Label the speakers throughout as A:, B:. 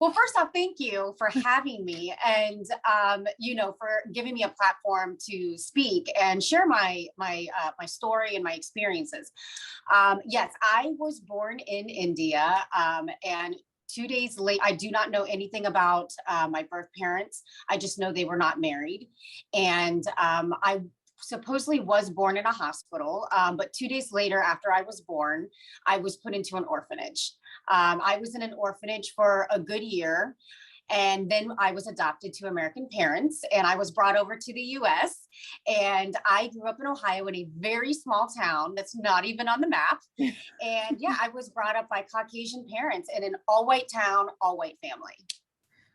A: Well, first off, thank you for having me and, for giving me a platform to speak and share my story and my experiences. Yes, I was born in India, and 2 days late, I do not know anything about my birth parents. I just know they were not married. And I supposedly was born in a hospital, but 2 days later, after I was born, I was put into an orphanage. I was in an orphanage for a good year. And then I was adopted to American parents and I was brought over to the US. And I grew up in Ohio in a very small town that's not even on the map. And yeah, I was brought up by Caucasian parents in an all white town, all white family.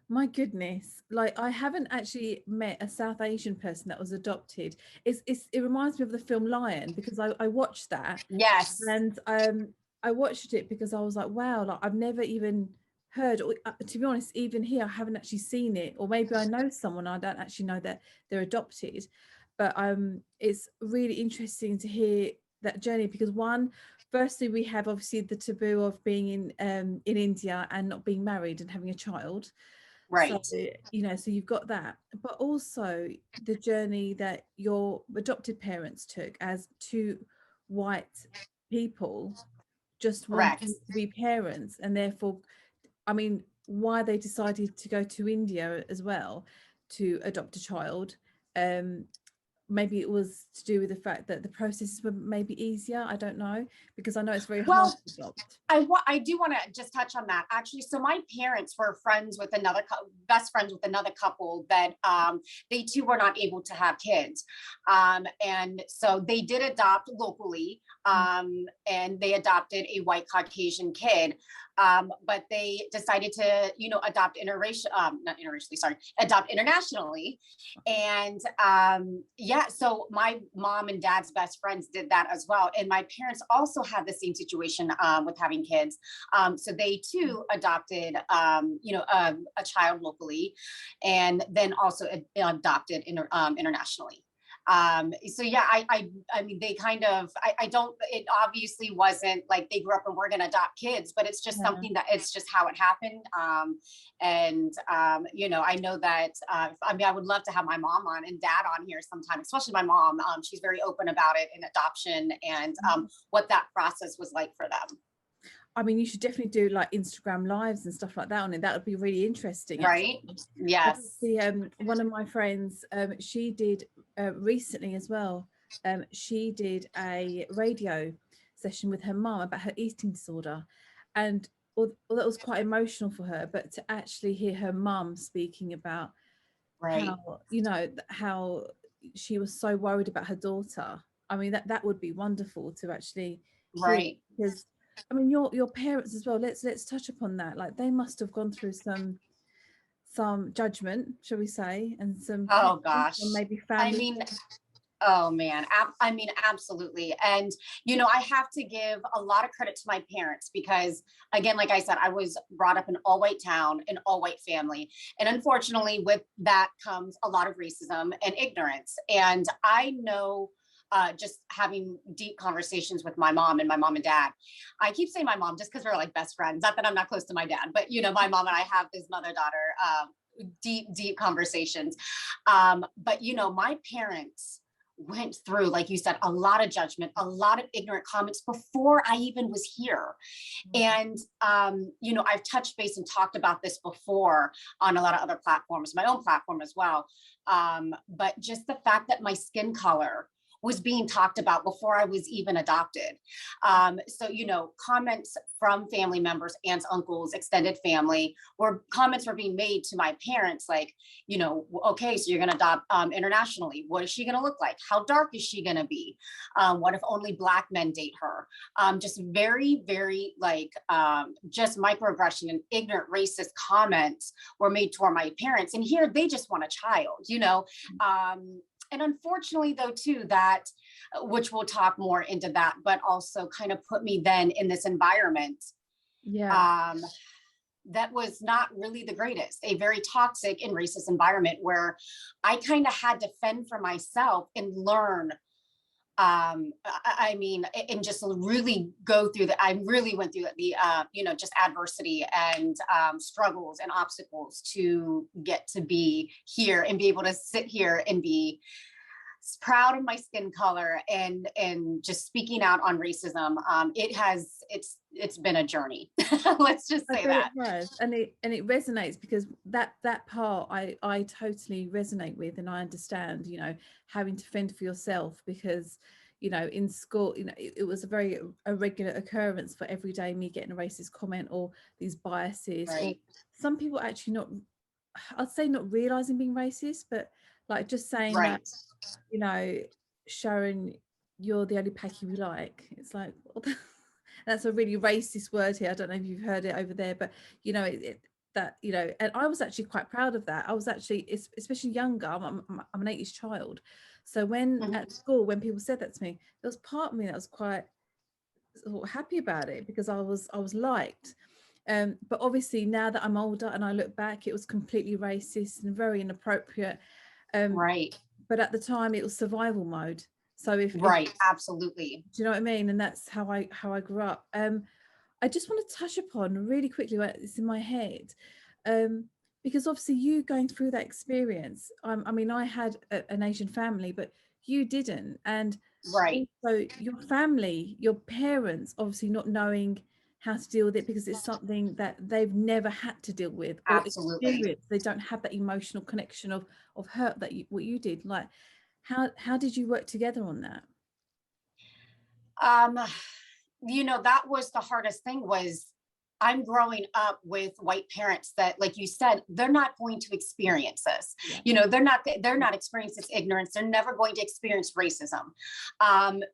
B: My goodness, like I haven't actually met a South Asian person that was adopted. It reminds me of the film Lion because I watched that,
A: Yes.
B: and I watched it because I was like, wow, like I've never even heard, or to be honest, even here I haven't actually seen it, or maybe I know someone I don't actually know that they're adopted, but it's really interesting to hear that journey because firstly we have obviously the taboo of being in India and not being married and having a child. So,
A: Right.
B: so you've got that, but also the journey that your adopted parents took as two white people just
A: Correct.
B: wanting to be parents, and therefore, I mean, why they decided to go to India as well to adopt a child. Um, Maybe it was to do with the fact that the processes were maybe easier. I don't know, because I know it's very hard
A: Well,
B: to adopt.
A: I do want to just touch on that actually. So my parents were friends with best friends with another couple that they too were not able to have kids, and so they did adopt locally, and they adopted a white Caucasian kid, but they decided to adopt not interracially, sorry, adopt internationally, and yeah, so my mom and dad's best friends did that as well, and my parents also had the same situation with having kids. So they too adopted, a child locally, and then also adopted internationally. So yeah, I mean, they kind of, I don't, it obviously wasn't like they grew up and we're going to adopt kids, but it's just
B: Yeah.
A: something that it's just how it happened. I know that, I mean, I would love to have my mom on and dad on here sometime, especially my mom. She's very open about it in adoption and what that process was like for them.
B: I mean, you should definitely do like Instagram lives and stuff like that on it. That would be really interesting, actually.
A: Right?
B: I did
A: Yes.
B: see one of my friends, she did recently as well. She did a radio session with her mum about her eating disorder, and that was quite emotional for her. But to actually hear her mum speaking about
A: Right.
B: how she was so worried about her daughter. I mean, that would be wonderful to actually hear,
A: Right.
B: because I mean your parents as well. Let's touch upon that. Like they must have gone through some judgment, shall we say, and some
A: Oh
B: pain from
A: gosh.
B: maybe
A: I
B: family.
A: mean, oh man, I mean, absolutely. And, I have to give a lot of credit to my parents because, again, like I said, I was brought up in all white town, an all white family. And unfortunately, with that comes a lot of racism and ignorance. And I know, just having deep conversations with my mom and my mom and dad. I keep saying my mom just because we're like best friends. Not that I'm not close to my dad, but my mom and I have this mother daughter deep conversations. But my parents went through, like you said, a lot of judgment, a lot of ignorant comments before I even was here. And, I've touched base and talked about this before on a lot of other platforms, my own platform as well. But just the fact that my skin color was being talked about before I was even adopted. So, comments from family members, aunts, uncles, extended family, where comments were being made to my parents, like, okay, so you're going to adopt internationally. What is she going to look like? How dark is she going to be? What if only Black men date her? Just very, very just microaggression and ignorant racist comments were made toward my parents. And here they just want a child. And unfortunately, though, too, that, which we'll talk more into that, but also kind of put me then in this environment
B: Yeah.
A: um, that was not really the greatest, a very toxic and racist environment where I kind of had to fend for myself and learn I mean, and just really go through the, I really went through the, you know, just adversity and struggles and obstacles to get to be here and be able to sit here and be proud of my skin color and just speaking out on racism. It's been a journey. Let's just
B: I
A: say
B: bet
A: that.
B: it has, and it resonates, because that part I totally resonate with, and I understand, you know, having to fend for yourself, because, you know, in school, you know, it was a regular occurrence for every day me getting a racist comment or these biases, or
A: Right.
B: some people actually not, I'd say not realizing being racist, but like just saying that,
A: Right.
B: you know, Sharon, you're the only packy we like. It's like, that's a really racist word here. I don't know if you've heard it over there, but you know, that, you know, and I was actually quite proud of that. I was actually, especially younger, I'm an 80s child. So when
A: Mhm.
B: at school, when people said that to me, there was part of me that was quite sort of happy about it, because I was liked. But obviously now that I'm older and I look back, it was completely racist and very inappropriate. Um,
A: Right.
B: but at the time it was survival mode. So if
A: Right. Absolutely.
B: do you know what I mean? And that's how I grew up. I just want to touch upon really quickly what it's in my head, um, because obviously you going through that experience. I mean, I had an Asian family, but you didn't, and
A: Right.
B: also your family, your parents, obviously not knowing how to deal with it, because it's something that they've never had to deal with or
A: Absolutely.
B: experience. They don't have that emotional connection of hurt that what you did. Like, how did you work together on that?
A: Um, you know, that was the hardest thing was I'm growing up with white parents that, like you said, they're not going to experience this.
B: Yeah.
A: You know, they're not experiencing this ignorance. They're never going to experience racism.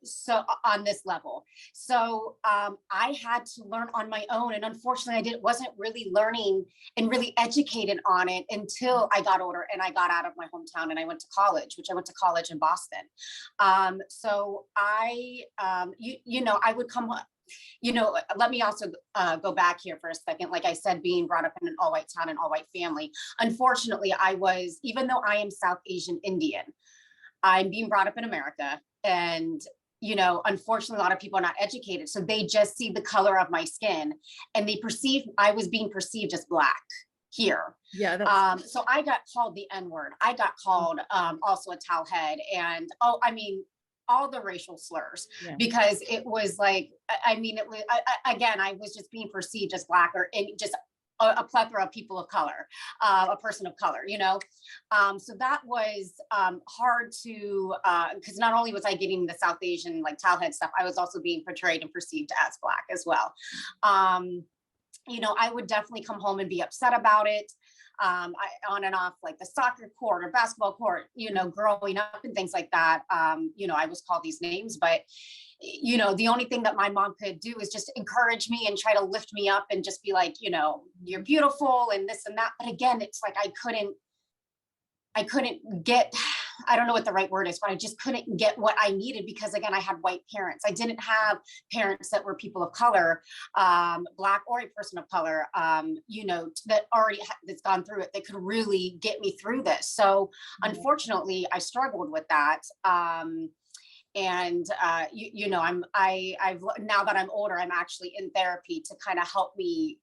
A: So on this level. So I had to learn on my own. And unfortunately, wasn't really learning and really educated on it until I got older and I got out of my hometown and I went to college, which I went to college in Boston. So you know, I would come, you know, let me also go back here for a second. Like I said, being brought up in an all white town and all white family, unfortunately, even though I am South Asian Indian, I'm being brought up in America. And, you know, unfortunately, a lot of people are not educated. So they just see the color of my skin and I was being perceived as Black here.
B: Yeah, that's
A: So I got called the N word. I got called also a towel head. And, I mean, all the racial slurs,
B: yeah.
A: because it was like, I mean, it was, again, I was just being perceived as Black or just a plethora of people of color, a person of color, you know? So that was hard to, because not only was I getting the South Asian like towel head stuff, I was also being portrayed and perceived as Black as well. You know, I would definitely come home and be upset about it. On and off like the soccer court or basketball court, you know, growing up and things like that. You know, I was called these names, but you know, the only thing that my mom could do is just encourage me and try to lift me up and just be like, you know, you're beautiful and this and that. But again, it's like I couldn't get, I don't know what the right word is, but I just couldn't get what I needed because again, I had white parents. I didn't have parents that were people of color, Black or a person of color, you know, that's gone through it, that could really get me through this. So unfortunately, I struggled with that. You know, I've now that I'm older, I'm actually in therapy to kind of help me,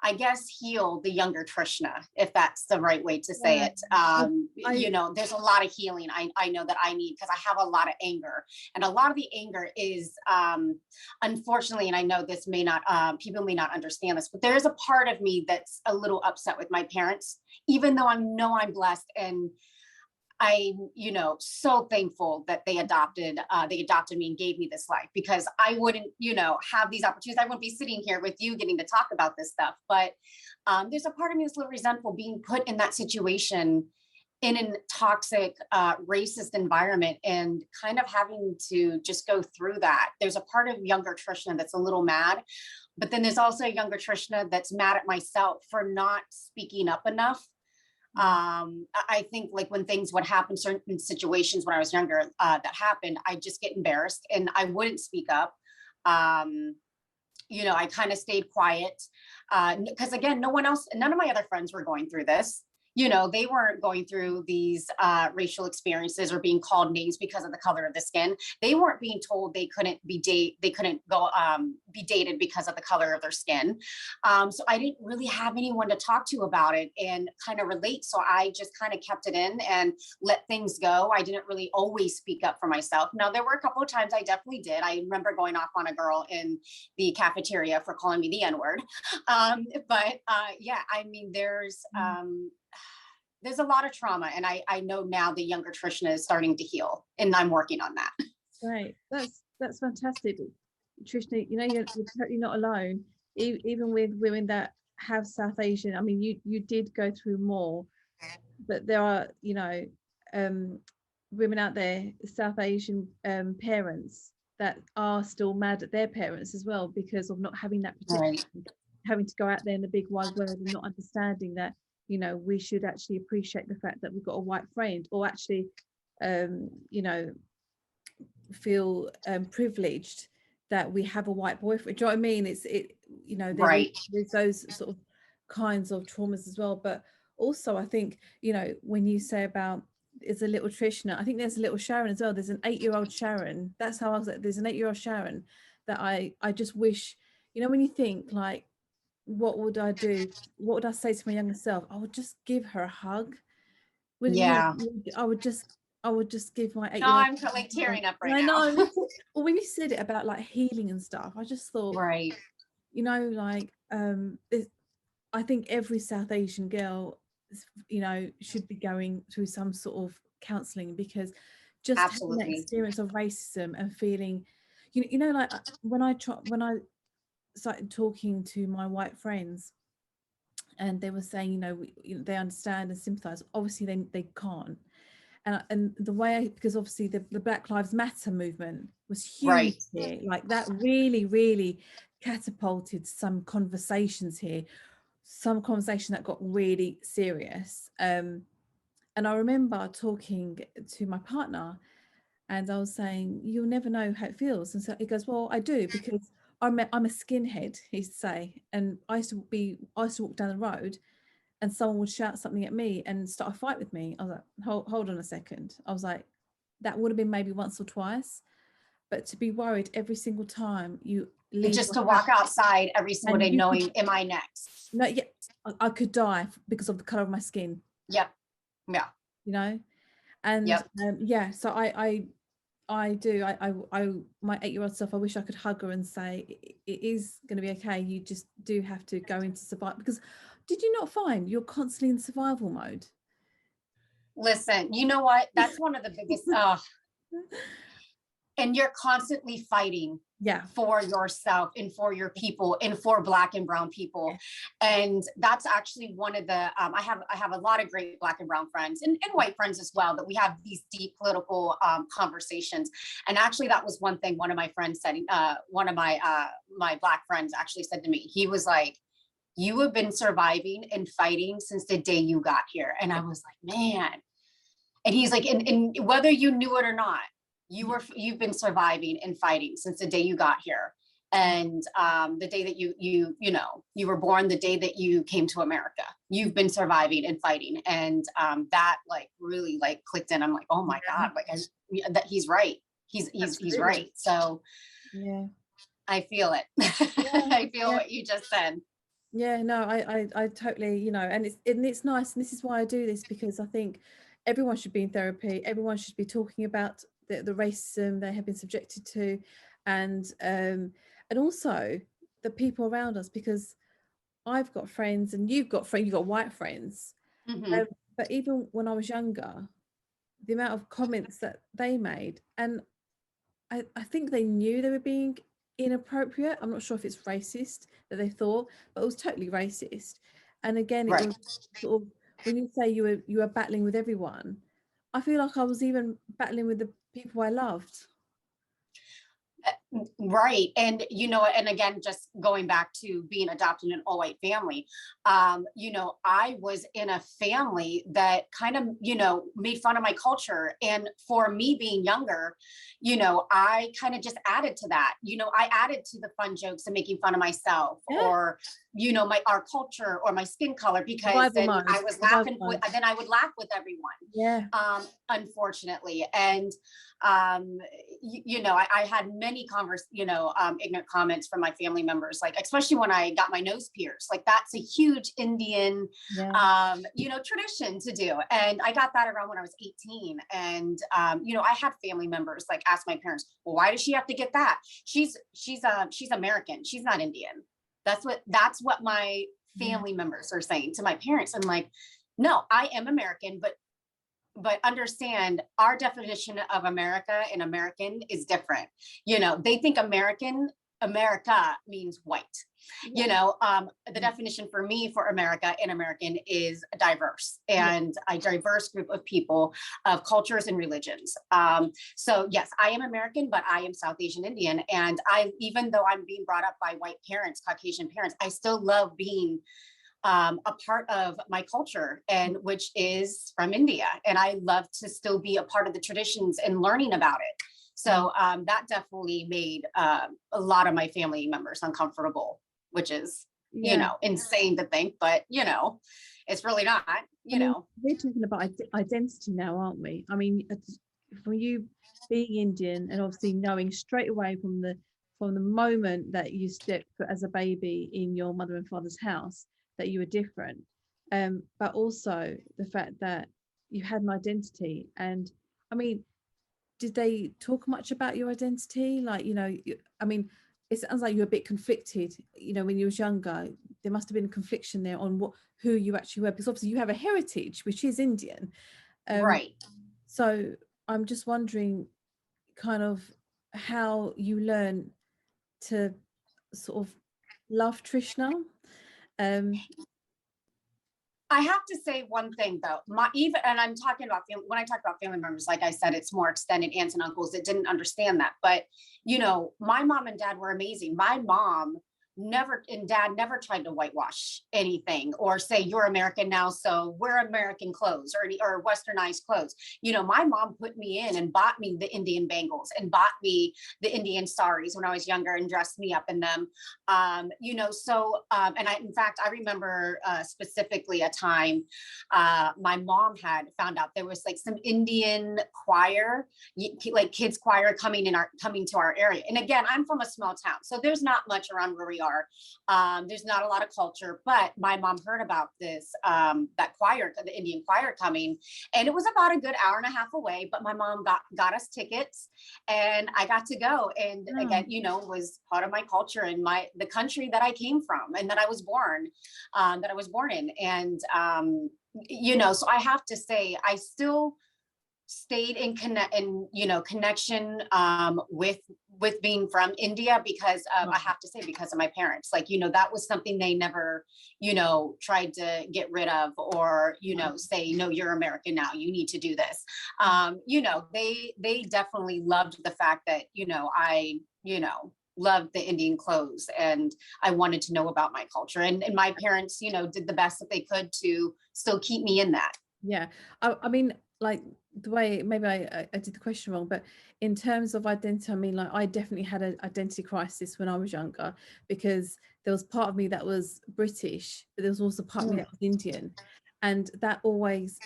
A: I guess, heal the younger Trishna, if that's the right way to say it. You know, there's a lot of healing I know that I need because I have a lot of anger. And a lot of the anger is, unfortunately, and I know this may not, people may not understand this, but there is a part of me that's a little upset with my parents, even though I know I'm blessed and I'm, you know, so thankful that they adopted me and gave me this life because I wouldn't, you know, have these opportunities. I wouldn't be sitting here with you getting to talk about this stuff. But there's a part of me that's a little resentful being put in that situation in a toxic, racist environment and kind of having to just go through that. There's a part of younger Trishna that's a little mad, but then there's also a younger Trishna that's mad at myself for not speaking up enough. I think like when things would happen, certain situations when I was younger that happened, I just get embarrassed and I wouldn't speak up. You know, I kind of stayed quiet because again, none of my other friends were going through this. you know, they weren't going through these racial experiences or being called names because of the color of the skin. They weren't being told they couldn't they couldn't go be dated because of the color of their skin. So I didn't really have anyone to talk to about it and kind of relate. So I just kind of kept it in and let things go. I didn't really always speak up for myself. Now, there were a couple of times I definitely did. I remember going off on a girl in the cafeteria for calling me the N-word. But yeah, I mean, there's a lot of trauma, and I know now the younger Trishna is starting to heal, and I'm working on that.
B: Right, that's fantastic, Trishna. You know, you're totally not alone. Even with women that have South Asian, I mean, you did go through more, but there are, you know, women out there, South Asian parents that are still mad at their parents as well because of not having that protection,
A: Right.
B: having to go out there in the big wide world and not understanding that, you know, we should actually appreciate the fact that we've got a white friend, or actually, you know, feel privileged that we have a white boyfriend. Do you know what I mean? You know, there's those sort of kinds of traumas as well. But also, I think, you know, when you say about it's a little Trishna, I think there's a little Sharon as well. There's an 8-year-old Sharon. That's how I was like, there's an 8-year-old Sharon that I just wish, you know, when you think like, what would I do? What would I say to my younger self? I would just give her a hug. Wouldn't you?
A: Yeah.
B: I would just give my
A: No,
B: 8-year-old.
A: I'm like tearing up right
B: I
A: now.
B: know. Well, when you said it about like healing and stuff, I just thought,
A: Right.
B: you know, like I think every South Asian girl, you know, should be going through some sort of counselling, because just having that
A: Absolutely.
B: experience of racism and feeling, you know, like when I started talking to my white friends, and they were saying, you know, they understand and sympathise. Obviously, they can't. And the way, because obviously the Black Lives Matter movement was huge here, like that really catapulted some conversations here, some conversation that got really serious. And I remember talking to my partner, and I was saying, you'll never know how it feels. And so he goes, well, I do, because I'm a skinhead, he used to say, and I used to walk down the road and someone would shout something at me and start a fight with me. I was like, hold on a second. I was like, that would have been maybe once or twice, but to be worried every single time you leave,
A: Just to walk outside every single day knowing, am I next?
B: No, yeah, I could die because of the color of my skin.
A: Yep. Yeah.
B: You know, and
A: yep.
B: Yeah, so I do. My 8-year-old self, I wish I could hug her and say, it is going to be okay. You just do have to go into survival. Because did you not find you're constantly in survival mode?
A: Listen, you know what? That's one of the biggest. And you're constantly fighting for yourself and for your people and for Black and brown people. And that's actually one of the, I have a lot of great Black and brown friends and white friends as well, that we have these deep political conversations. And actually that was one thing one of my friends said, one of my Black friends actually said to me, he was like, you have been surviving and fighting since the day you got here. And I was like, man. And he's like, and whether you knew it or not, you've been surviving and fighting since the day you got here. And the day that you were born, the day that you came to America, you've been surviving and fighting. And that like really like clicked in. I'm like, oh my God, like that he's right. He's right. So
B: yeah,
A: I feel it. I feel what you just said.
B: Yeah, no, I totally, you know, and it's nice, and this is why I do this, because I think everyone should be in therapy. Everyone should be talking about the racism they have been subjected to, and also the people around us, because I've got friends and you've got white friends, but even when I was younger, the amount of comments that they made, and I think they knew they were being inappropriate. I'm not sure if it's racist that they thought, but it was totally racist. And again, it was sort of, when you say you were battling with everyone, I feel like I was even battling with the people I loved.
A: Right. And, and again, just going back to being adopted in an all white family, I was in a family that kind of, made fun of my culture. And for me being younger, I kind of just added to that. I added to the fun jokes and making fun of myself
B: Yeah.
A: or, our culture or my skin color, because
B: Survival
A: then
B: mode.
A: I was
B: Survival
A: laughing
B: mode.
A: then I would laugh with everyone.
B: Yeah.
A: Unfortunately. And I had many ignorant comments from my family members, like especially when I got my nose pierced. Like that's a huge Indian,
B: Yeah.
A: tradition to do, and I got that around when I was 18. And I had family members like ask my parents, "Well, why does she have to get that? She's American. She's not Indian." That's what my
B: Yeah.
A: family members are saying to my parents. And like, no, I am American, but understand our definition of America and American is different. They think America means white.
B: Yeah.
A: The definition for me for America and American is diverse,
B: Yeah.
A: and a diverse group of people, of cultures and religions. So yes, I am American, but I am South Asian Indian. And even though I'm being brought up by white parents, Caucasian parents, I still love being a part of my culture, and which is from India. And I love to still be a part of the traditions and learning about it. So that definitely made a lot of my family members uncomfortable, which is,
B: Yeah.
A: insane to think, but it's really not,
B: I mean, we're talking about identity now, aren't we? I mean, for you being Indian and obviously knowing straight away from the moment that you stepped foot as a baby in your mother and father's house that you were different, but also the fact that you had an identity. And I mean, did they talk much about your identity? Like, I mean, it sounds like you're a bit conflicted, when you was younger. There must have been a confliction there on who you actually were, because obviously you have a heritage which is Indian.
A: right.
B: So I'm just wondering kind of how you learn to sort of love Trishna.
A: I have to say one thing though, and I'm talking about when I talk about family members, like I said, it's more extended aunts and uncles that didn't understand that. But my mom and dad were amazing. My mom and dad never tried to whitewash anything or say you're American now, so wear American clothes or westernized clothes. My mom put me in and bought me the Indian bangles and bought me the Indian saris when I was younger and dressed me up in them. And in fact, I remember specifically a time my mom had found out there was like some Indian choir, like kids choir coming to our area. And again, I'm from a small town, so there's not much around where we are. There's not a lot of culture, but my mom heard about this, that choir, the Indian choir coming, and it was about a good hour and a half away, but my mom got us tickets and I got to go. And again, it was part of my culture and the country that I came from and that I was born in. And, so I have to say, I still stayed in connection with being from India because I have to say because of my parents. Like that was something they never tried to get rid of or say no, you're American now, you need to do this. They definitely loved the fact that I loved the Indian clothes and I wanted to know about my culture, and my parents did the best that they could to still keep me in that.
B: Yeah, I mean, like the way maybe I did the question wrong, but in terms of identity, I mean, like I definitely had an identity crisis when I was younger because there was part of me that was British, but there was also part of me that was Indian, and that always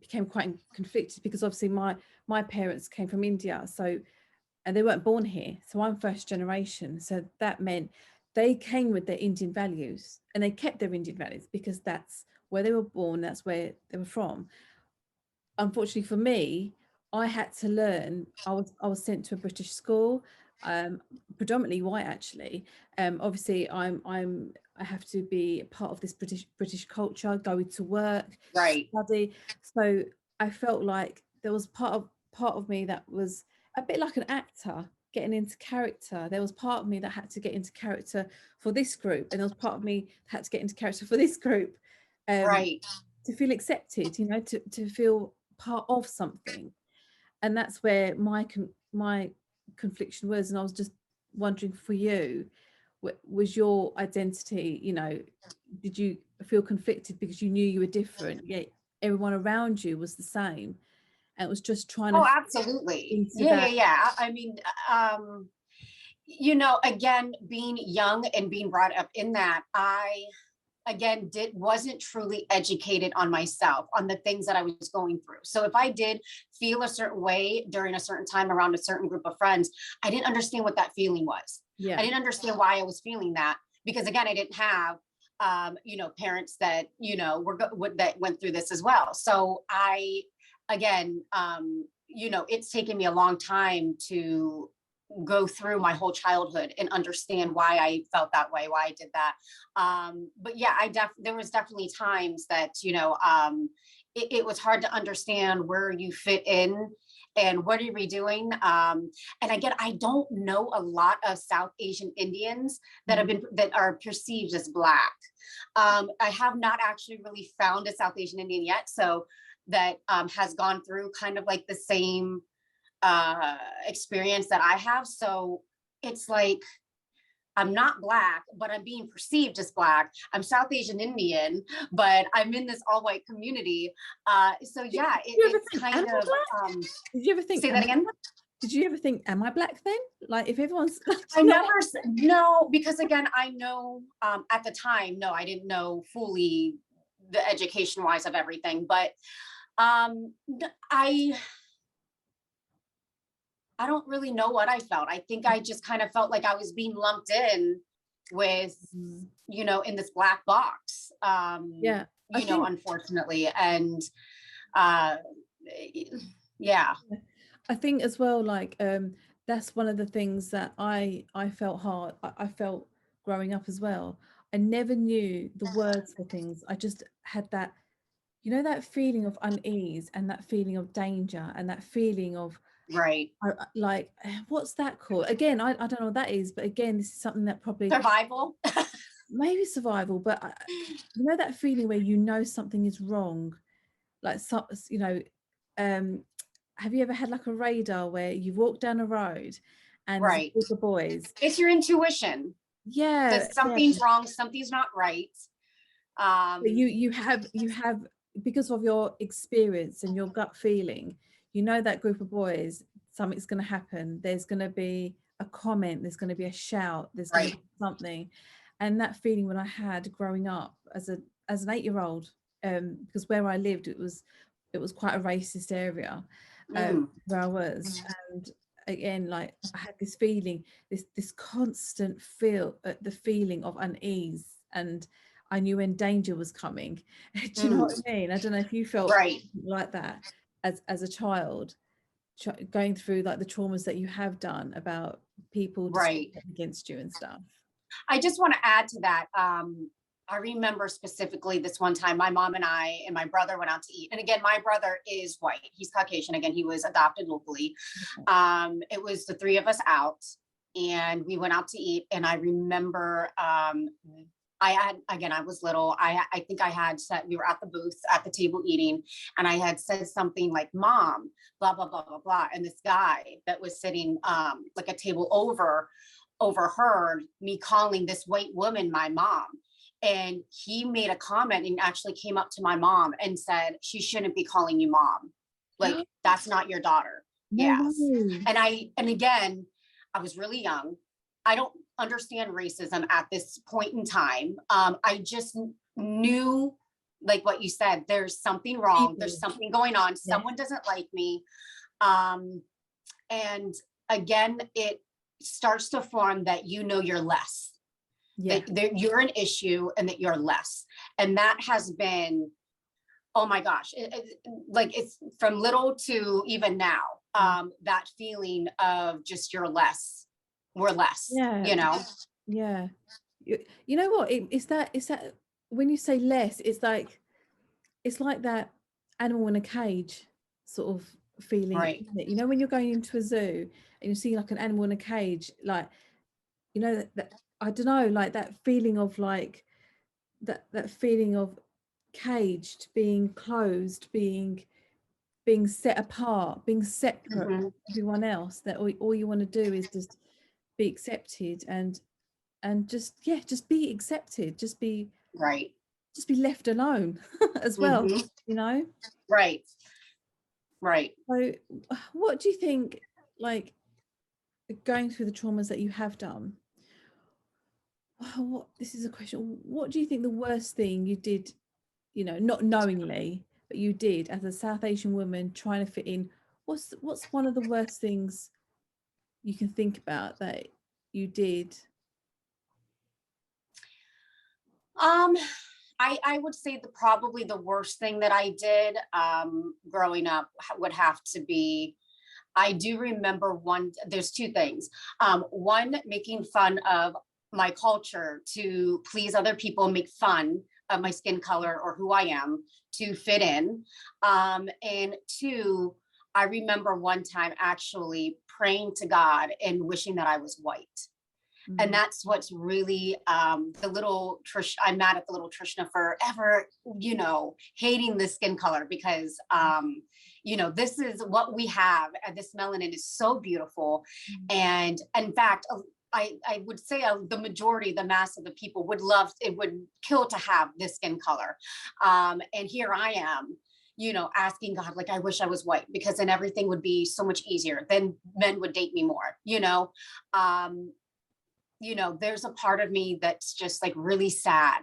B: became quite conflicted because obviously my parents came from India, so and they weren't born here, so I'm first generation, so that meant they came with their Indian values and they kept their Indian values because that's where they were born, that's where they were from. Unfortunately for me, I had to learn. I was sent to a British school, predominantly white actually. Obviously, I have to be part of this British culture, going to work,
A: Right.
B: study. So I felt like there was part of me that was a bit like an actor getting into character. There was part of me that had to get into character for this group, and there was part of me that had to get into character for this group.
A: Right.
B: To feel accepted, to feel part of something. And that's where my confliction was, and I was just wondering for you, was your identity, you know, did you feel conflicted because you knew you were different, yet everyone around you was the same, and it was just trying to
A: Oh,
B: fit
A: absolutely.
B: into
A: Yeah, yeah,
B: that?
A: yeah. I mean, you know, again, being young and being brought up in that, I again wasn't truly educated on myself, on the things that I was going through. So if I did feel a certain way during a certain time around a certain group of friends, I didn't understand what that feeling was. I
B: Yeah.
A: didn't understand why I was feeling that, because again, I didn't have you know, parents that, you know, that went through this as well. So I, again, you know, it's taken me a long time to go through my whole childhood and understand why I felt that way, why I did that. But yeah, there was definitely times that, you know, it was hard to understand where you fit in and what are we doing. And again, I don't know a lot of South Asian Indians that are perceived as Black. I have not actually really found a South Asian Indian yet, so that has gone through kind of like the same experience that I have. So it's like, I'm not Black, but I'm being perceived as Black. I'm South Asian Indian, but I'm in this all white community. So
B: Did
A: yeah,
B: you ever
A: it's
B: think,
A: kind
B: am I
A: of,
B: Black? Did you ever think,
A: say that again?
B: did you ever think, am I Black then? Like, if everyone's, do
A: I
B: you know?
A: never, no, because again, I know at the time, no, I didn't know fully the education wise of everything, but um, I, I don't really know what I felt. I think I just kind of felt like I was being lumped in with,
B: Mm.
A: you know, in this black box,
B: Yeah, I
A: you know,
B: think,
A: unfortunately. And uh, yeah,
B: I think as well, like, that's one of the things that I felt hard. I felt growing up as well. I never knew the words for things. I just had that, you know, that feeling of unease and that feeling of danger and that feeling of,
A: right.
B: like, what's that called? Again, I don't know what that is, but again, this is something that probably
A: Survival.
B: maybe survival, but you know, that feeling where you know something is wrong, like, so, you know, um, have you ever had like a radar where you walk down a road and there's a
A: Right.
B: group of boys?
A: It's your intuition
B: Yeah,
A: that
B: yeah.
A: something's wrong, something's not right.
B: But
A: Um,
B: you have because of your experience and your gut feeling, you know that group of boys, something's going to happen. There's going to be a comment. There's going to be a shout. There's going to
A: right.
B: be something, and that feeling when I had growing up as an 8-year-old, because where I lived, it was quite a racist area,
A: Mm,
B: where I was, and again, like, I had this feeling, this constant the feeling of unease, and I knew when danger was coming. Do you know what
A: mm,
B: I mean? I don't know if you felt
A: right.
B: like that as a child, going through like the traumas that you have done about people
A: Right.
B: discriminating against you and stuff.
A: I just want to add to that. I remember specifically this one time my mom and I and my brother went out to eat. And again, my brother is white. He's Caucasian. Again, he was adopted locally. It was the three of us out and we went out to eat. And I remember I had, again, I was little. I think I had said, we were at the booth at the table eating, and I had said something like, "Mom, blah, blah, blah, blah, blah." And this guy that was sitting like a table overheard me calling this white woman my mom. And he made a comment and actually came up to my mom and said, "She shouldn't be calling you mom. Like, that's not your daughter."
B: No
A: Yes.
B: way.
A: And again, I was really young. I don't understand racism at this point in time. I just knew, like what you said, there's something wrong. There's
B: People.
A: something going on.
B: Yeah.
A: Someone doesn't like me. Um, and again, it starts to form that you know you're less,
B: Yeah.
A: that you're an issue and that you're less. And that has been, oh my gosh, like it's from little to even now, that feeling of just you're less, we're less,
B: Yeah.
A: you know?
B: Yeah. You know what? It's that when you say less, it's like that animal in a cage sort of feeling,
A: Right.
B: isn't it? You know, when you're going into a zoo and you see like an animal in a cage, like, you know, that I don't know, like that feeling of like that feeling of caged, being closed, being being set apart, being separate
A: Mhm.
B: from everyone else, that all you want to do is just be accepted, and just, yeah, just be accepted,
A: Right.
B: just be left alone as well,
A: Mhm.
B: you know.
A: Right. Right.
B: So what do you think, like, going through the traumas that you have done, what, this is a question, what do you think the worst thing you did, you know, not knowingly, but you did as a South Asian woman trying to fit in? What's one of the worst things you can think about that you did?
A: Um, I would say probably the worst thing that I did growing up would have to be, I do remember there's two things. One, making fun of my culture to please other people, make fun of my skin color or who I am to fit in. And two, I remember one time actually praying to God and wishing that I was white. And
B: Mm.
A: that's what's really the little Trish. I'm mad at the little Trishna for ever, hating the skin color, because this is what we have. And this melanin is so beautiful. And in fact, I would say the majority, the mass of the people would kill to have this skin color. And here I am, asking God, like, I wish I was white, because then everything would be so much easier. Then men would date me more, there's a part of me that's just like really sad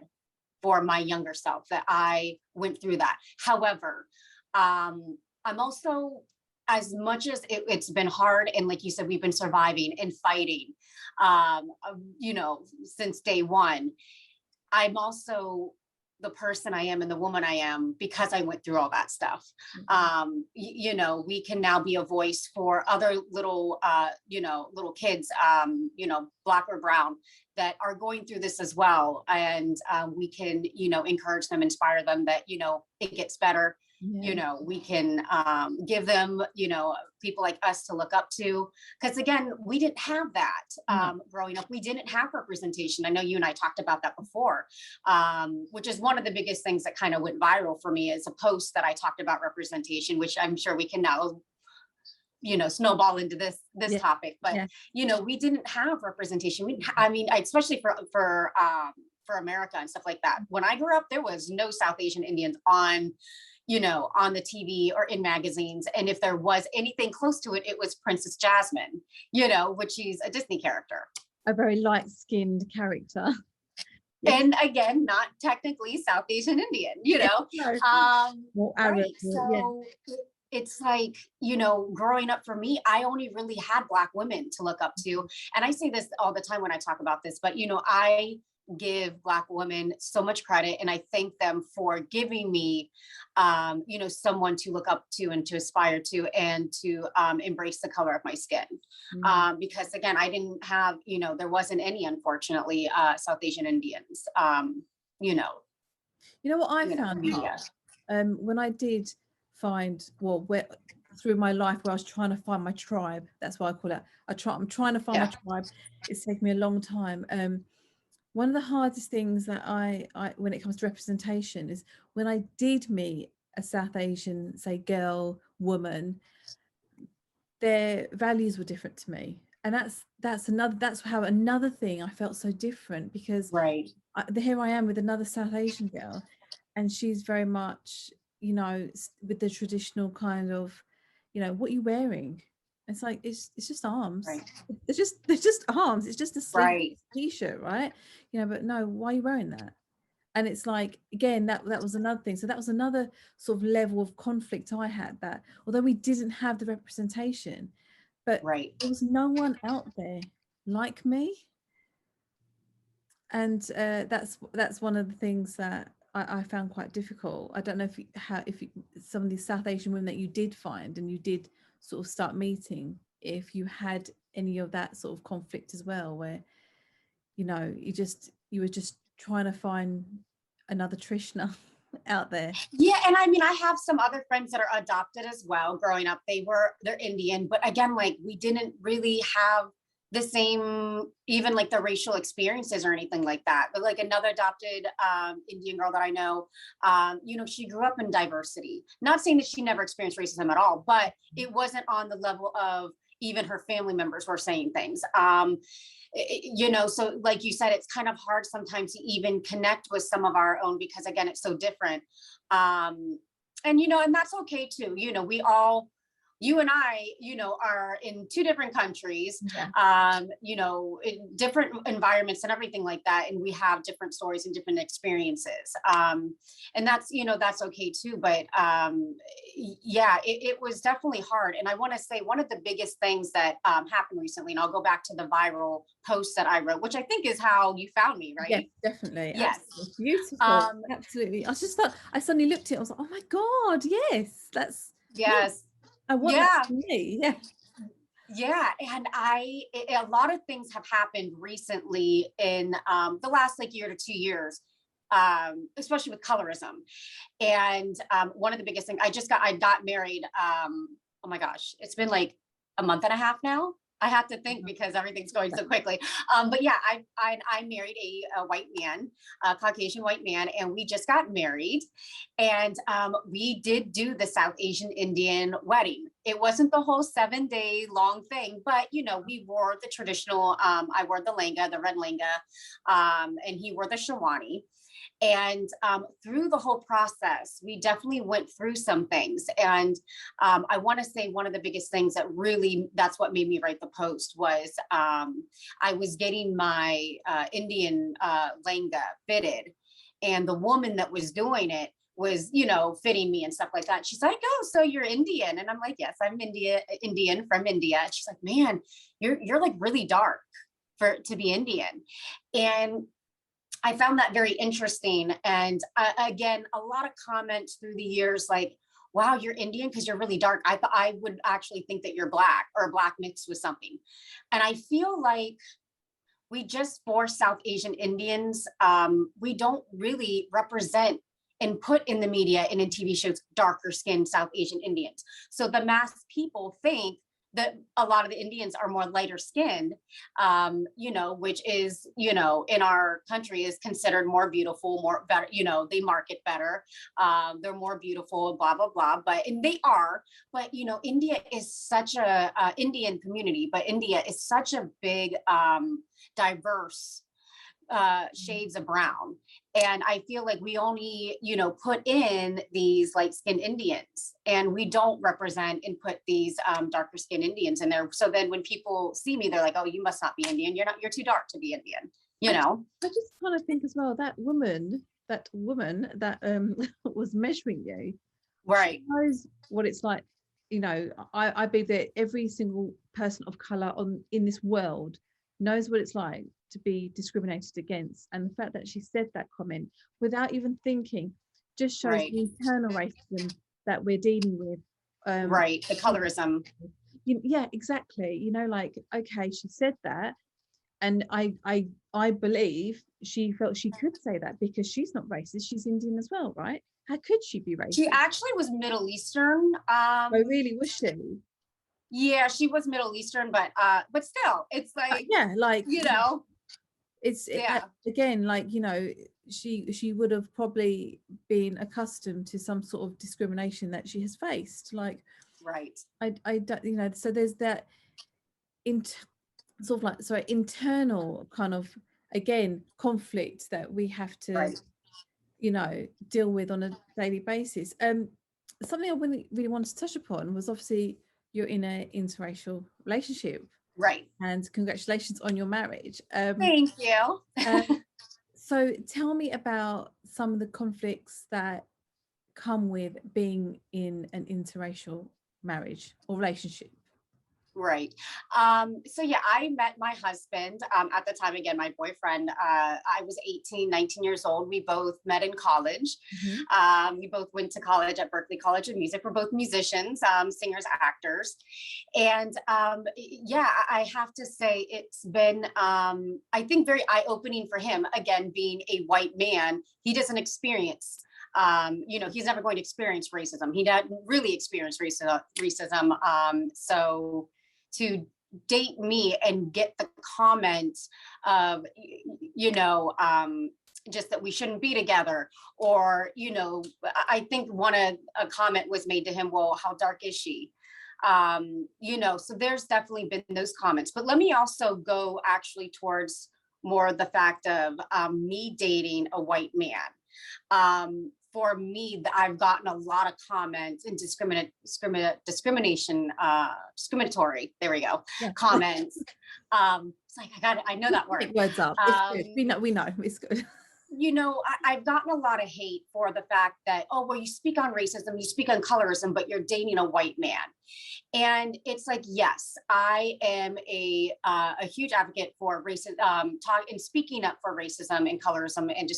A: for my younger self that I went through that. However, I'm also, as much as it's been hard, and like you said, we've been surviving and fighting, since day one, I'm also the person I am and the woman I am because I went through all that stuff. We can now be a voice for other little kids, Black or brown, that are going through this as well. And we can, encourage them, inspire them that, it gets better.
B: Yeah.
A: We can give them, people like us to look up to. Because again, we didn't have that
B: No.
A: growing up. We didn't have representation. I know you and I talked about that before, which is one of the biggest things that kind of went viral for me, is a post that I talked about representation, which I'm sure we can now snowball into this
B: Yeah.
A: topic. But
B: Yeah.
A: we didn't have representation. Especially for America and stuff like that. When I grew up, there was no South Asian Indians on the TV or in magazines. And if there was anything close to it, it was Princess Jasmine, which she's a Disney character.
B: A very light-skinned character.
A: Yes. And again, not technically South Asian Indian,
B: No. More Arab,
A: right. So it's like, growing up for me, I only really had Black women to look up to. And I say this all the time when I talk about this, but, I give Black women so much credit, and I thank them for giving me, someone to look up to and to aspire to, and to embrace the color of my skin. Because again, I didn't have, there wasn't any, unfortunately, South Asian Indians,
B: You know what I found
A: media.
B: hard? When I did find, well, where through my life where I was trying to find my tribe, that's what I call it. I'm trying to find my tribe. It's taken me a long time. One of the hardest things that I when it comes to representation is when I did meet a South Asian, say, girl, woman, their values were different to me. And that's how another thing I felt so different, because
A: Right.
B: here I am with another South Asian girl, and she's very much, with the traditional kind of, what are you wearing? It's like, it's just arms.
A: Right.
B: They're just arms. It's just a sleeve
A: Right.
B: t-shirt, right? But no, why are you wearing that? And it's like, again, that was another thing. So that was another sort of level of conflict I had, that although we didn't have the representation, but
A: Right.
B: there was no one out there like me. And that's one of the things that I found quite difficult. I don't know if some of these South Asian women that you did find and you did sort of start meeting, if you had any of that sort of conflict as well, where you were just trying to find another Trishna out there.
A: Yeah, and I have some other friends that are adopted as well. Growing up, they're Indian, but again, like, we didn't really have the same, even like the racial experiences or anything like that. But like another adopted Indian girl that I know, you know, she grew up in diversity. Not saying that she never experienced racism at all, but it wasn't on the level of even her family members were saying things. You know, so like you said, it's kind of hard sometimes to even connect with some of our own because again, it's so different. And you know, and that's okay too. You know, we all, you and I, you know, are in two different countries, you know, in different environments and everything like that. And we have different stories and different experiences. And that's, you know, that's okay too. But yeah, it was definitely hard. And I want to say one of the biggest things that happened recently, and I'll go back to the viral post that I wrote, which I think is how you found me, right?
B: Yes, definitely.
A: Yes.
B: Absolutely. Beautiful. Absolutely. I just thought, I suddenly looked at it, I was like, oh my God, yes, that's,
A: yes.
B: I want that for me. Yeah.
A: Yeah. And a lot of things have happened recently in the last like year to 2 years, especially with colorism. And one of the biggest things, I got married. Oh my gosh, it's been like a month and a half now. I have to think because everything's going so quickly. But yeah, I married a white man, a Caucasian white man, and we just got married. And we did do the South Asian Indian wedding. It wasn't the whole 7-day long thing, but you know, we wore the traditional, I wore the langa, the red langa, and he wore the sherwani. And through the whole process, we definitely went through some things. And I want to say one of the biggest things that really, that's what made me write the post was I was getting my Indian langa fitted. And the woman that was doing it was, you know, fitting me and stuff like that. She's like, oh, so you're Indian. And I'm like, yes, I'm Indian from India. And she's like, man, you're like really dark to be Indian. And I found that very interesting. And again, a lot of comments through the years, like, wow, you're Indian because you're really dark. I would actually think that you're black or black mixed with something. And I feel like we just force South Asian Indians, we don't really represent and put in the media and in TV shows darker skinned South Asian Indians. So the mass people think that a lot of the Indians are more lighter skinned, you know, which is, you know, in our country is considered more beautiful, more better, you know, they market better. They're more beautiful, blah, blah, blah. And they are, but, you know, India is such a Indian community, but India is such a big, diverse shades of brown. And I feel like we only, you know, put in these light skinned Indians and we don't represent and put these darker skinned Indians in there. So then when people see me, they're like, oh, you must not be Indian. You're too dark to be Indian, you know?
B: I just kind of think as well, that woman that was measuring you,
A: right,
B: knows what it's like. You know, I believe that every single person of color in this world knows what it's like to be discriminated against, and the fact that she said that comment without even thinking just shows
A: right,
B: the internal racism that we're dealing with.
A: Right, the colorism.
B: Yeah, exactly. You know, like, okay, she said that, and I believe she felt she could say that because she's not racist, she's Indian as well, right? How could she be racist?
A: She actually was Middle Eastern.
B: Oh, really? Was she?
A: Yeah, she was Middle Eastern, but still, it's like,
B: yeah, like,
A: you know,
B: again, like, you know, she would have probably been accustomed to some sort of discrimination that she has faced. Like,
A: right.
B: I don't, you know, so there's that sort of like, sorry, internal kind of, again, conflict that we have to,
A: right,
B: you know, deal with on a daily basis. Something I really wanted to touch upon was obviously you're in an interracial relationship.
A: Right.
B: And congratulations on your marriage.
A: Thank you.
B: So tell me about some of the conflicts that come with being in an interracial marriage or relationship.
A: Right. So yeah, I met my husband at the time, again, my boyfriend. I was 18, 19 years old. We both met in college. We both went to college at Berklee College of Music. We're both musicians, singers, actors. And yeah, I have to say it's been, I think, very eye-opening for him. Again, being a white man, he doesn't experience you know, he's never going to experience racism. He doesn't really experience racism. So to date me and get the comments of, you know, just that we shouldn't be together, or, you know, I think a comment was made to him, well, how dark is she? You know, so there's definitely been those comments. But let me also go actually towards more the fact of me dating a white man. For me, I've gotten a lot of comments and discriminatory, there we go,
B: Yeah.
A: comments. It's like, I know that word.
B: Make words up. It's good. We know it's good.
A: You know, I've gotten a lot of hate for the fact that, oh, well, you speak on racism, you speak on colorism, but you're dating a white man. And it's like, yes, I am a huge advocate for racism, and speaking up for racism and colorism and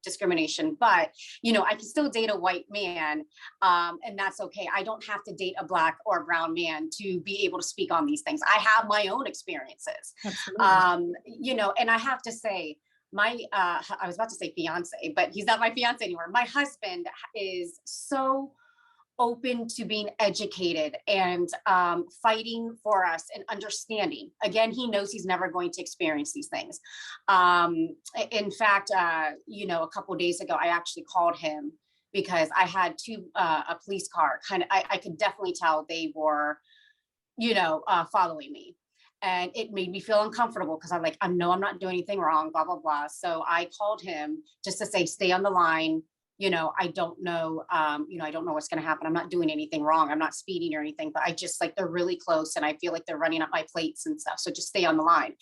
A: discrimination, but, you know, I can still date a white man, and that's okay. I don't have to date a Black or brown man to be able to speak on these things. I have my own experiences.
B: Absolutely.
A: You know, and I have to say, I was about to say fiance, but he's not my fiance anymore. My husband is so open to being educated and fighting for us and understanding. Again, he knows he's never going to experience these things. In fact, you know, a couple of days ago, I actually called him because I had a police car. I could definitely tell they were, you know, following me. And it made me feel uncomfortable because I'm like, I know I'm not doing anything wrong, blah, blah, blah. So I called him just to say, stay on the line. You know, I don't know, you know, I don't know what's going to happen. I'm not doing anything wrong. I'm not speeding or anything, but I just like, they're really close and I feel like they're running up my plates and stuff. So just stay on the line.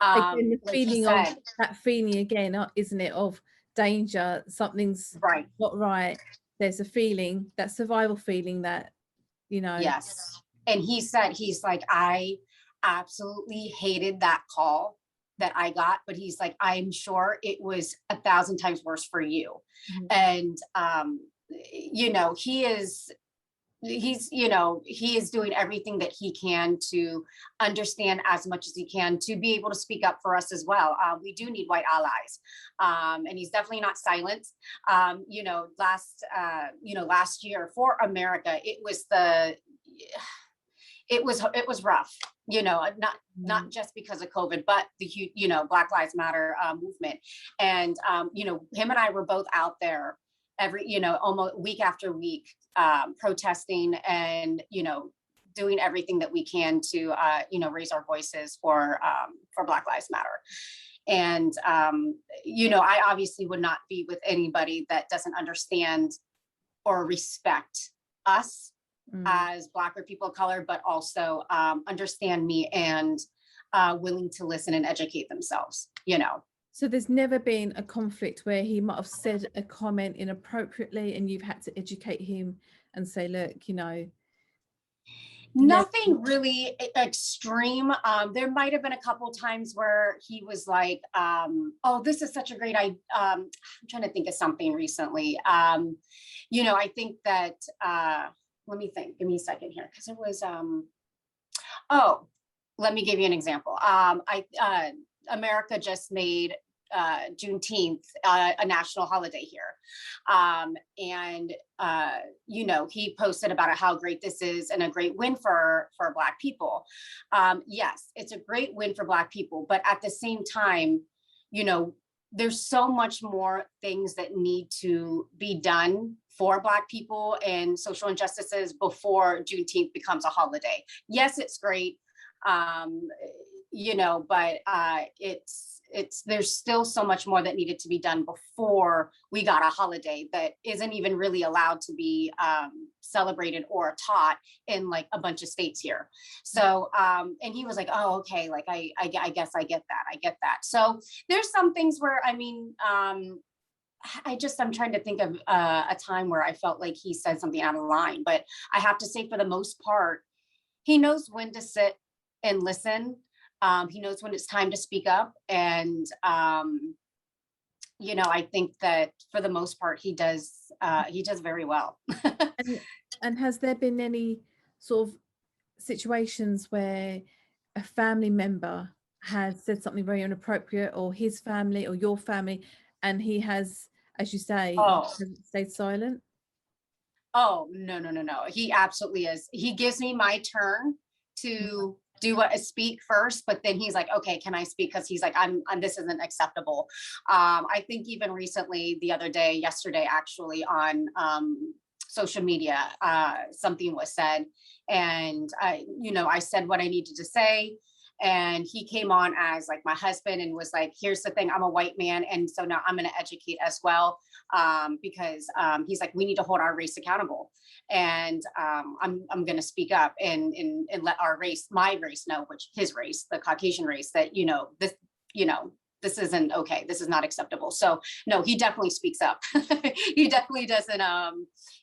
B: Again, the
A: Like
B: feeling
A: said,
B: of that feeling again, isn't it, of danger, something's
A: right.
B: not right. There's a feeling, that survival feeling that, you know.
A: Yes. And he said, he's like, I absolutely hated that call that I got, but he's like, I'm sure it was 1,000 times worse for you. And, you know, he's, you know, he is doing everything that he can to understand as much as he can to be able to speak up for us as well. We do need white allies. And he's definitely not silenced. You know, last year for America, it was rough, you know, not just because of COVID, but the, you know, Black Lives Matter movement. And, you know, him and I were both out there you know, almost week after week, protesting and, you know, doing everything that we can to, you know, raise our voices for Black Lives Matter. And, you know, I obviously would not be with anybody that doesn't understand or respect us as Black or people of color, but also understand me and willing to listen and educate themselves, you know.
B: So there's never been a conflict where he might have said a comment inappropriately and you've had to educate him and say, look, you know.
A: Nothing really extreme. There might have been a couple times where he was like, oh, this is such a great idea. I'm trying to think of something recently. You know, I think that, let me think, give me a second here. Cause it was, oh, let me give you an example. America just made Juneteenth a national holiday here. And, you know, he posted about how great this is and a great win for Black people. Yes, it's a great win for Black people, but at the same time, you know, there's so much more things that need to be done for Black people and social injustices before Juneteenth becomes a holiday. Yes, it's great. You know, but there's still so much more that needed to be done before we got a holiday that isn't even really allowed to be celebrated or taught in like a bunch of states here. So, and he was like, oh, okay, like I guess I get that. So there's some things where, I mean, I'm trying to think of a time where I felt like he said something out of line, but I have to say for the most part, he knows when to sit and listen. He knows when it's time to speak up. And, you know, I think that for the most part, he does very well.
B: and has there been any sort of situations where a family member has said something very inappropriate, or his family or your family, and he has, as you say, stayed silent?
A: Oh, no. He absolutely is. He gives me my turn to speak first, but then he's like, okay, can I speak? Because he's like, this isn't acceptable. I think even recently, the other day, yesterday, actually, on social media, something was said, and I said what I needed to say. And he came on as like my husband and was like, here's the thing, I'm a white man. And so now I'm going to educate as well. Because he's like, we need to hold our race accountable. And I'm going to speak up and let my race know, which his race, the Caucasian race, that, this isn't okay. This is not acceptable. So no, he definitely speaks up. He definitely doesn't,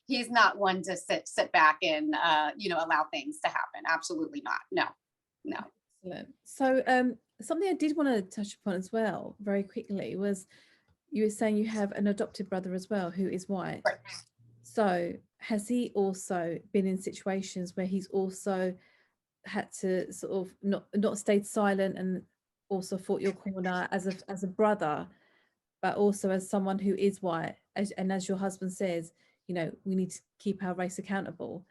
A: he's not one to sit back and, allow things to happen. Absolutely not. No, no.
B: Excellent. So something I did want to touch upon as well very quickly was you were saying you have an adopted brother as well who is white.
A: Right.
B: So has he also been in situations where he's also had to sort of not stayed silent and also fought your corner as a brother, but also as someone who is white, and as your husband says, we need to keep our race accountable?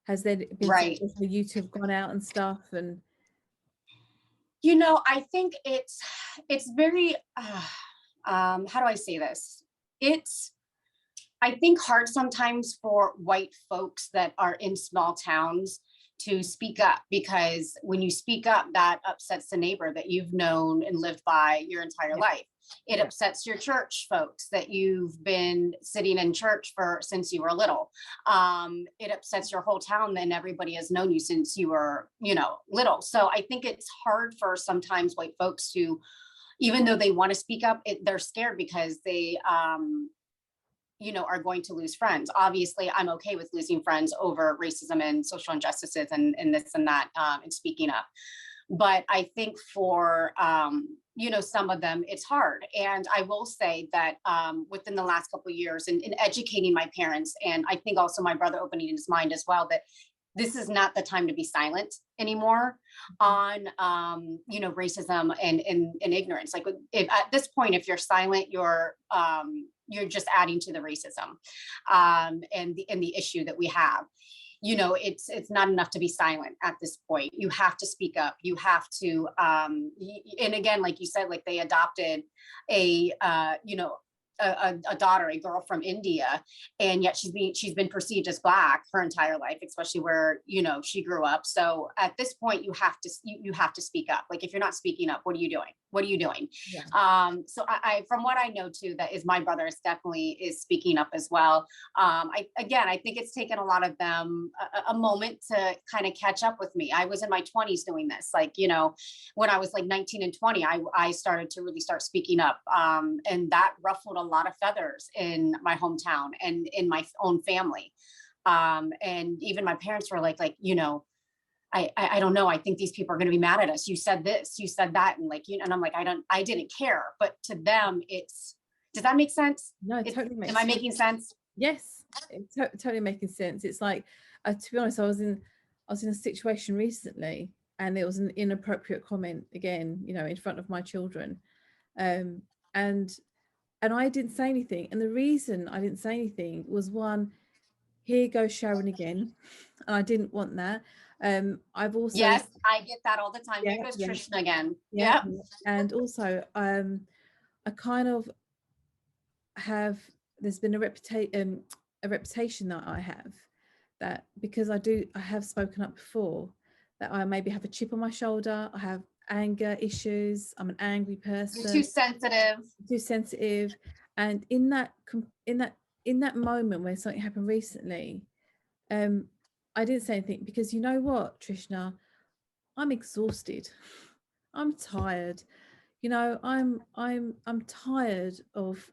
B: Has there been
A: Right.
B: situations where you two have gone out and stuff? And
A: I think it's very, how do I say this? It's, I think, hard sometimes for white folks that are in small towns to speak up, because when you speak up, that upsets the neighbor that you've known and lived by your entire life. It upsets your church folks that you've been sitting in church for since you were little. It upsets your whole town, then everybody has known you since you were, little. So I think it's hard for sometimes white folks to, even though they want to speak up, they're scared because they, are going to lose friends. Obviously, I'm okay with losing friends over racism and social injustices and this and that, and speaking up. But I think for, some of them, it's hard. And I will say that within the last couple of years in educating my parents, and I think also my brother opening his mind as well, that this is not the time to be silent anymore on, racism and ignorance. Like, if, at this point, if you're silent, you're just adding to the racism, and the issue that we have. It's not enough to be silent at this point. You have to speak up. You have to, and again, like you said, like they adopted a, a daughter, a girl from India, and yet she's been perceived as Black her entire life, especially where she grew up. So at this point, you have to speak up. Like, if you're not speaking up, what are you doing? What are you doing? Yeah. So I from what I know too, that is my brother is definitely speaking up as well. I think it's taken a lot of them a moment to kind of catch up with me. I was in my 20s doing this, like, when I was like 19 and 20, I started to really start speaking up, and that ruffled a lot of feathers in my hometown and in my own family. And even my parents were like, I don't know. I think these people are going to be mad at us. You said this, you said that. And and I'm like, I didn't care. But to them, does that make sense?
B: No, it totally makes
A: sense. Am I making sense?
B: Yes, it's totally making sense. It's like, to be honest, I was in a situation recently, and it was an inappropriate comment again, in front of my children. And I didn't say anything. And the reason I didn't say anything was, one, here goes Sharon again. And I didn't want that. I've also,
A: yes, I get that all the time. Here goes Trishna again. Yeah.
B: And also, I kind of there's been a reputation that I have, that because I have spoken up before, that I maybe have a chip on my shoulder. I have anger issues. I'm an angry person.
A: You're too sensitive.
B: And in that moment where something happened recently, I didn't say anything, because you know what, Trishna, I'm exhausted. I'm tired. I'm tired of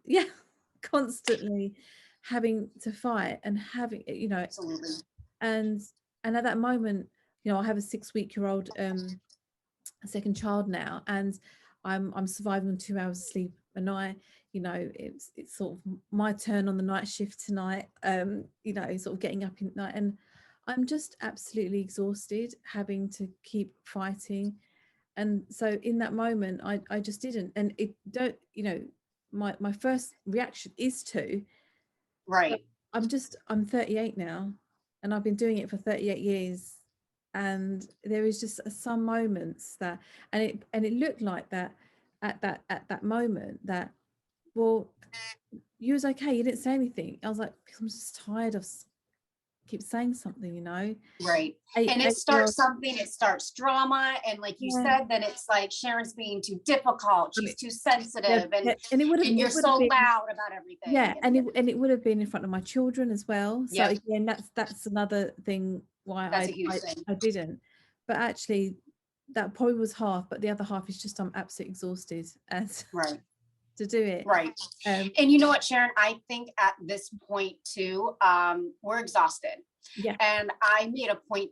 B: constantly having to fight and having,
A: Absolutely.
B: And at that moment, I have a 6-week-old second child now, and I'm surviving on 2 hours of sleep a night. It's sort of my turn on the night shift tonight, sort of getting up in night, and I'm just absolutely exhausted having to keep fighting. And so in that moment, I just didn't. And it don't, my first reaction is to,
A: right.
B: I'm 38 now, and I've been doing it for 38 years. And there is just some moments that, and it looked like that at that moment that, well, you was okay, you didn't say anything. I was like, because I'm just tired of keep saying something, you know.
A: Right. And it
B: 8 year old.
A: starts something, it starts drama. And like you
B: Yeah.
A: said, then it's like Sharon's being too difficult,
B: I
A: she's
B: mean,
A: too
B: yeah,
A: sensitive,
B: yeah, and
A: and you're
B: it would have
A: so
B: been,
A: loud about
B: yeah,
A: everything.
B: and it would have been in front of my children as well. So
A: Yep,
B: again, that's another thing why
A: that's a huge thing.
B: I didn't. But actually, that probably was half, but the other half is just I'm absolutely exhausted as
A: Right.
B: to do it.
A: Right.
B: Um,
A: And you know what, Sharon, I think at this point too, we're exhausted.
B: yeah,
A: And I made a point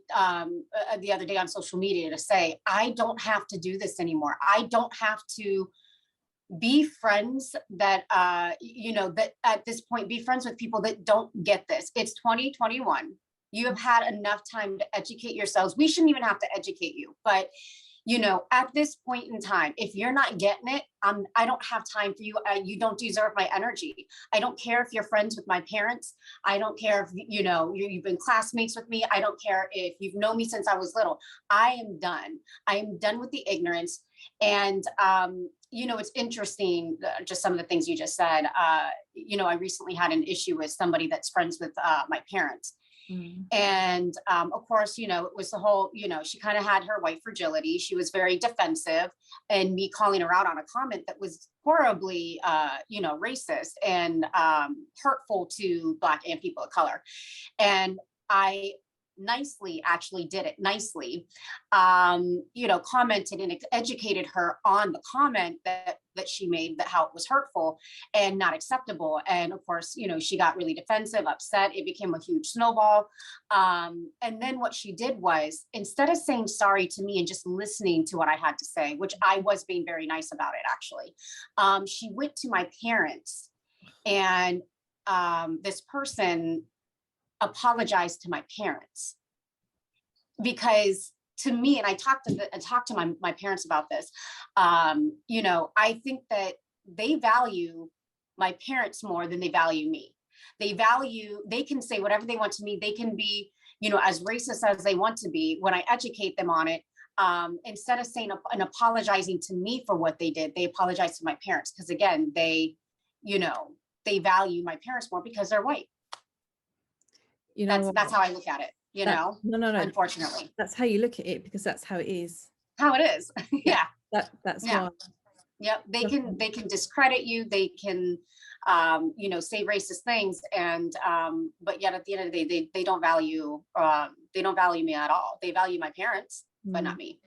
A: the other day on social media to say, I don't have to do this anymore. I don't have to be friends that, that at this point, be friends with people that don't get this. It's 2021. You have had enough time to educate yourselves. We shouldn't even have to educate you, but at this point in time, if you're not getting it, I don't have time for you. You don't deserve my energy. I don't care if you're friends with my parents. I don't care if, you've been classmates with me. I don't care if you've known me since I was little. I am done. I am done with the ignorance. And, it's interesting, just some of the things you just said. I recently had an issue with somebody that's friends with my parents.
B: mm,
A: And of course, it was the whole, she kind of had her white fragility. She was very defensive, and me calling her out on a comment that was horribly, racist and hurtful to Black and people of color. And I nicely actually did it nicely, commented and educated her on the comment that she made, that how it was hurtful and not acceptable. And of course, she got really defensive, upset. It became a huge snowball. And then what she did was, instead of saying sorry to me and just listening to what I had to say, which I was being very nice about it actually, she went to my parents, and this person apologize to my parents, because to me, and I talked to my parents about this, I think that they value my parents more than they value me. They can say whatever they want to me. They can be, as racist as they want to be. When I educate them on it, instead of saying and apologizing to me for what they did, they apologize to my parents, because again, they value my parents more because they're white.
B: you know
A: That's
B: what?
A: how I look at it,
B: That no,
A: unfortunately.
B: that's how you look at it, because that's how it is.
A: How it is.
B: Yeah,
A: Yeah.
B: that's
A: Yeah.
B: why.
A: Yep. They can discredit you. They can, say racist things. And, but yet at the end of the day, they don't value, me at all. They value my parents, but not
B: Mm.
A: me.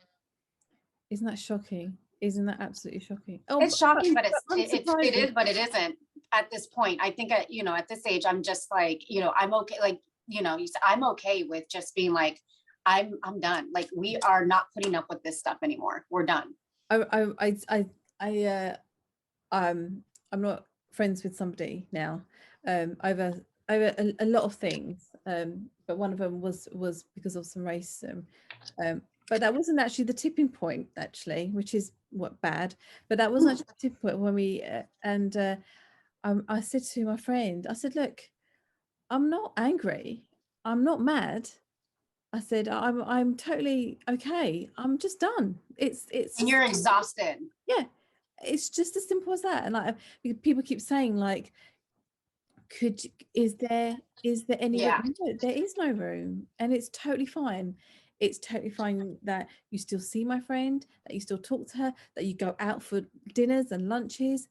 B: Isn't that shocking? Isn't that absolutely shocking? Oh,
A: It's shocking, but it
B: unsurprising.
A: is, but it isn't at this point. I think, at this age, I'm just like, I'm okay. Like, I'm okay with just being like, I'm done. Like, we are not putting up with this stuff anymore. We're done.
B: I I'm not friends with somebody now, over a lot of things, but one of them was because of some racism, but that wasn't actually the tipping point, actually, which is what bad. But that wasn't actually the tipping point when we I said to my friend, I said, look, I'm not angry, I'm not mad. I said, I'm totally okay. I'm just done. It's
A: And
B: just,
A: you're exhausted.
B: yeah, it's just as simple as that. And like people keep saying, like, could is there any room?
A: Yeah.
B: No, there is no room, and it's totally fine. It's totally fine that you still see my friend, that you still talk to her, that you go out for dinners and lunches.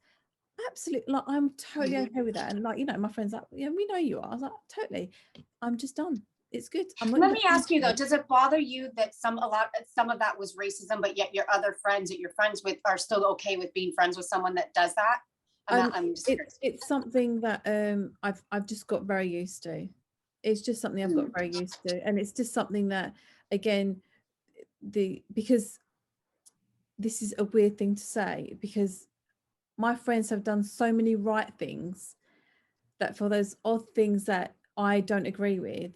B: Absolutely, like, I'm totally okay with that. And like, my friend's like, yeah, we know you are. I was like, totally. I'm just done. It's good. I'm not
A: Let
B: even
A: me ask you though, does it bother you that some of that was racism, but yet your other friends that you're friends with are still okay with being friends with someone that does that? I'm just curious.
B: it's something that I've just got very used to. It's just something I've got
A: Mm.
B: very used to, and it's just something that, again, because this is a weird thing to say, because my friends have done so many right things, that for those odd things that I don't agree with,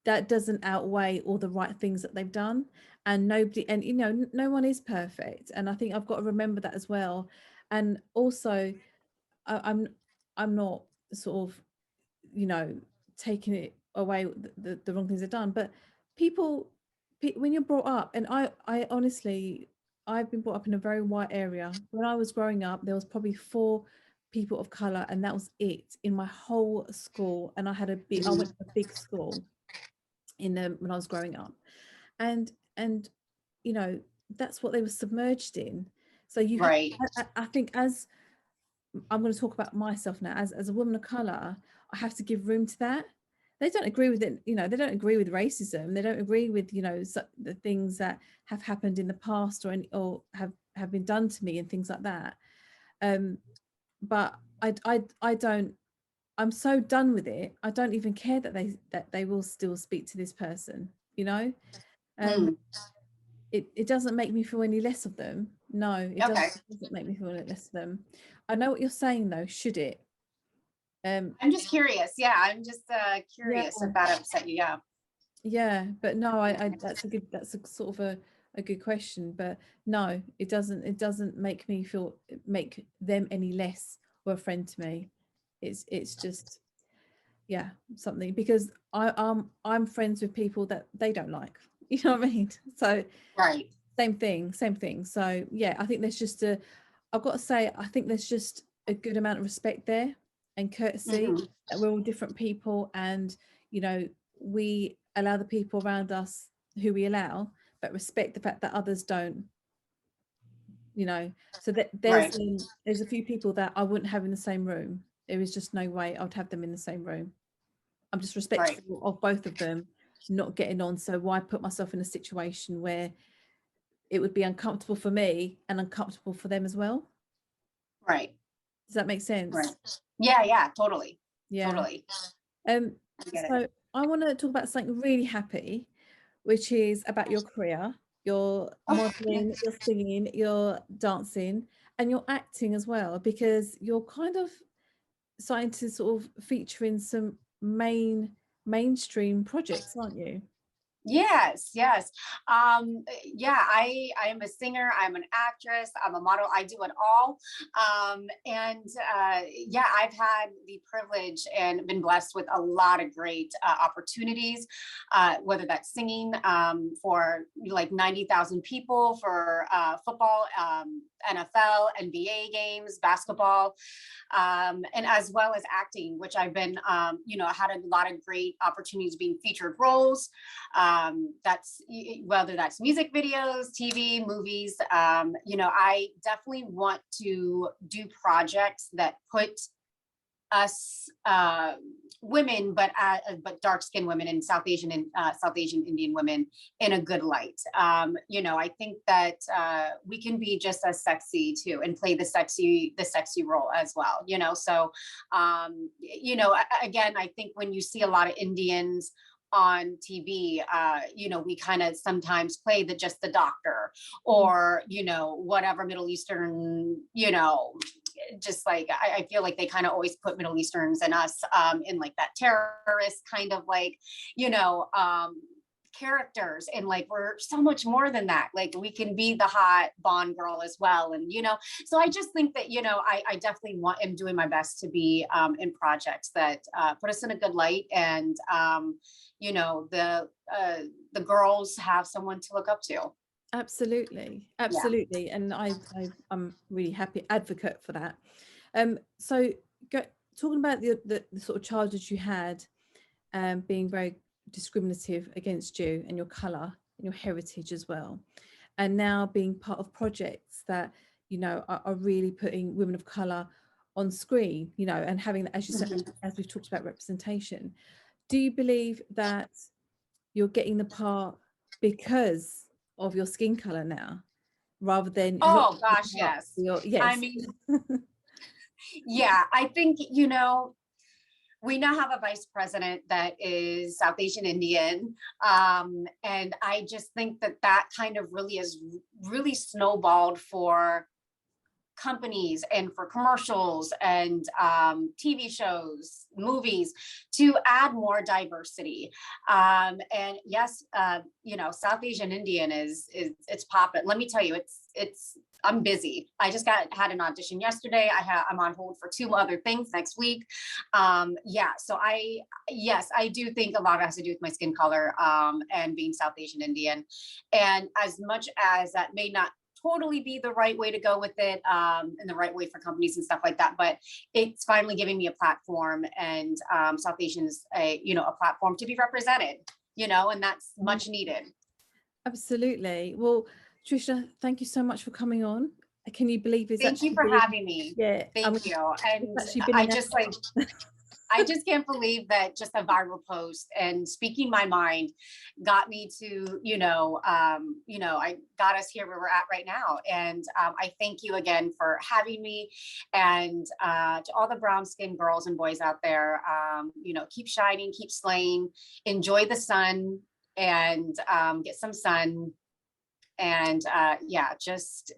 B: that doesn't outweigh all the right things that they've done. And nobody, and no one is perfect, and I think I've got to remember that as well. And also, I, I'm I'm not sort of, taking it away, the wrong things are done, but people when you're brought up, and I honestly, I've been brought up in a very white area. When I was growing up, there was probably four people of color, and that was it in my whole school. And I went to a big school in when I was growing up, and you know, that's what they were submerged in. So
A: Right.
B: I think, as I'm going to talk about myself now, as a woman of color, I have to give room to that. They don't agree with it, they don't agree with racism. They don't agree with, the things that have happened in the past, or have been done to me and things like that. But I don't. I'm so done with it. I don't even care that they will still speak to this person. You know, um,
A: Mm,
B: it doesn't make me feel any less of them. No,
A: okay.
B: it doesn't make me feel any less of them. I know what you're saying though. Should it?
A: I'm just curious. Yeah, I'm just
B: Yeah,
A: curious if that upset you. Yeah.
B: yeah, but no, that's a sort of a good question, but no, it doesn't make them any less of a friend to me. It's just, yeah, something, because I'm friends with people that they don't like. You know what I mean? So
A: Right.
B: same thing. So yeah, I think there's just I've got to say, I think there's just a good amount of respect there and courtesy,
A: Hmm.
B: that we're all different people, and we allow the people around us who we allow, but respect the fact that others don't. So that
A: Right.
B: there's a few people that I wouldn't have in the same room. There is just no way I would have them in the same room. I'm just
A: Right.
B: respectful of both of them not getting on. So why put myself in a situation where it would be uncomfortable for me and uncomfortable for them as well?
A: Right.
B: Does that make
A: Right.
B: sense?
A: Yeah. Yeah. Totally.
B: Yeah.
A: Totally.
B: Um,
A: I get it.
B: so I want to talk about something really happy, which is about your career, your
A: Oh, yeah.
B: modeling, your singing, your dancing, and your acting as well, because you're kind of starting to sort of feature in some mainstream projects, aren't you?
A: Yes, yes. Yeah, I am a singer, I'm an actress, I'm a model, I do it all. And yeah, I've had the privilege and been blessed with a lot of great opportunities, whether that's singing for like 90,000 people for football, NFL, NBA games, basketball, and as well as acting, which I've been, I had a lot of great opportunities being featured roles. That's whether that's music videos, TV, movies. I definitely want to do projects that put us women, but dark skinned women and South Asian Indian women in a good light. I think that we can be just as sexy too and play the sexy role as well. So again, I think when you see a lot of Indians on TV, we kind of sometimes play just the doctor, or whatever Middle Eastern, just like I feel like they kind of always put Middle Easterns and us in like that terrorist kind of like, you know, characters, and like we're so much more than that. Like we can be the hot Bond girl as well, and so I just think that I definitely am doing my best to be in projects that put us in a good light, and the girls have someone to look up to.
B: Absolutely,
A: Yeah.
B: absolutely, and I'm really happy advocate for that. So talking about the sort of childhood you had, being very discriminative against you and your color and your heritage as well, and now being part of projects that are really putting women of color on screen, and having, as you said,
A: Mhm.
B: as we've talked about, representation. Do you believe that you're getting the part because of your skin color now, rather than not
A: Oh
B: the
A: gosh,
B: part
A: yes.
B: for your,
A: I
B: yes?
A: mean, yeah, I think, we now have a vice president that is South Asian Indian. And I just think that kind of really is really snowballed for companies and for commercials and TV shows, movies, to add more diversity. And yes, South Asian Indian is it's popping. Let me tell you, it's I'm busy. I just had an audition yesterday. I'm on hold for 2 other things next week. Yeah, so yes, I do think a lot of it has to do with my skin color, and being South Asian Indian. And as much as that may not totally be the right way to go with it, and the right way for companies and stuff like that, but it's finally giving me a platform, and South Asian is a platform to be represented, and that's much needed.
B: Absolutely. Well, Trishna, thank you so much for coming on. Can you believe it's
A: Thank you
B: actually
A: for
B: been,
A: having me.
B: yeah, I mean,
A: Thank you. And
B: it's actually been
A: I
B: an
A: just like, I just can't believe that just a viral post and speaking my mind got me to, I got us here where we're at right now. And I thank you again for having me. And to all the brown skinned girls and boys out there, keep shining, keep slaying, enjoy the sun, and get some sun. And yeah, just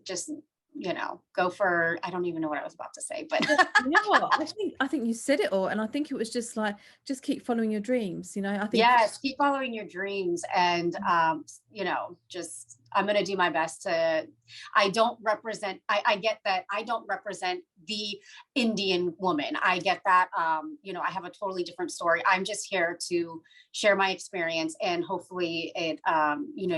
A: go for, I don't even know what I was about to say, but
B: you know what? I think you said it all, and I think it was just like, just keep following your dreams. I think
A: yes, keep following your dreams. And just I'm going to do my best to, I don't represent, I get that I don't represent the Indian woman. I get that. I have a totally different story. I'm just here to share my experience, and hopefully it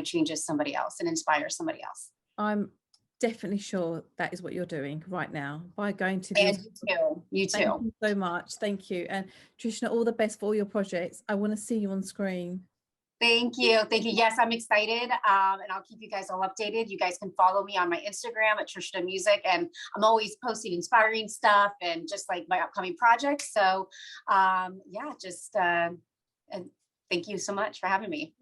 A: changes somebody else and inspires somebody else.
B: I'm definitely sure that is what you're doing right now by going to
A: And
B: these.
A: you
B: Thank
A: too.
B: you so much. Thank you. And Trishna, all the best for all your projects. I want to see you on screen.
A: Thank you. Thank you. Yes, I'm excited. And I'll keep you guys all updated. You guys can follow me on my Instagram at Trishna Music. And I'm always posting inspiring stuff and just like my upcoming projects. So yeah, just and thank you so much for having me.